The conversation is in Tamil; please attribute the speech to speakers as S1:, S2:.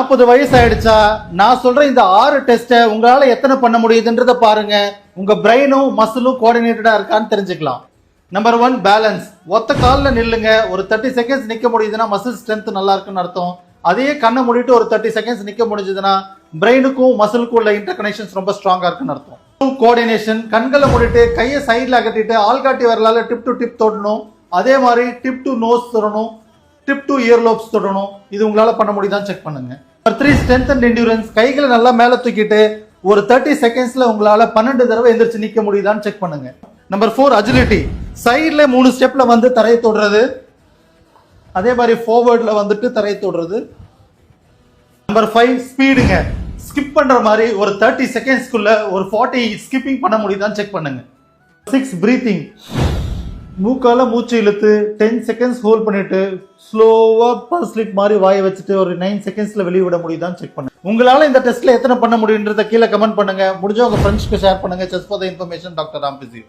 S1: 40 வயசு ஆயிடுச்சா? நான் சொல்ற இந்த 6 டெஸ்ட்டை உங்களால எத்தனை பண்ண முடியுதுன்றத பாருங்க. உங்க பிரெயினும் மசிலும் கோஆர்டினேட்டடா இருக்கான்னு தெரிஞ்சுக்கலாம். Number 1 balance. ஒத்த காலில் நில்லுங்க. ஒரு 30 செகண்ட்ஸ் நிக்க முடியுதுன்னா மசில் ஸ்ட்ரென்த் நல்லா இருக்குன்னு அர்த்தம். அதே கண்ணை மூடிட்டு ஒரு 30 செகண்ட்ஸ் நிக்க முடிஞ்சதுன்னா பிரெயினுக்கும் மசிலுக்கும் உள்ள இன்டர் கனெக்ஷன்ஸ் ரொம்ப ஸ்ட்ராங்கா இருக்குன்னு அர்த்தம். கோஆர்டினேஷன். கண்களை மூடிட்டு கையை சைட்ல அகட்டிட்டு ஆள்காட்டி வரலால டிப் டு டிப் தொடணும். அதே மாதிரி டிப் டு நோஸ் தொடணும், டிப் டு இயர் லோப்ஸ் தொடணும். இது உங்களால பண்ண முடியுதான்னு செக் பண்ணுங்க. Number 3 strength and endurance. கைகளை நல்லா மேல தூக்கிட்டு ஒரு 30 செகண்ட்ஸ்ல உங்களால 12 தடவை எந்திரிச்சு நிக்க முடியுதான்னு செக் பண்ணுங்க. Number 4 agility. சைட்ல 3 ஸ்டெப்ல வந்து தரையை தொடுறது, அதே மாதிரி ஃபார்வர்ட்ல வந்துட்டு தரையை தொடுறது. நம்பர் 5 ஸ்பீடுங்க. ஸ்கிப் பண்ற மாதிரி ஒரு 30 செகண்ட்ஸ்க்குள்ள ஒரு 40 ஸ்கிப்பிங் பண்ண முடியுதான்னு செக் பண்ணுங்க. 6 பிரீத்திங். மூக்கால மூச்சு இழுத்து 10 செகண்ட்ஸ் ஹோல்ட் பண்ணிட்டு ஸ்லோவா பல்ஸ்லிட் மாதிரி வாயை வச்சுட்டு ஒரு 9 செகண்ட்ஸ்ல வெளியே விட முடியுதான்னு செக் பண்ணுங்க. உங்களால இந்த டெஸ்ட்ல எத்தனை பண்ண முடியுன்றத கீழே கமெண்ட் பண்ணுங்க. முடிஞ்ச உங்க ஃப்ரெண்ட்ஸ்க்கு ஷேர் பண்ணுங்க. Just for the information, doctor Ram busy.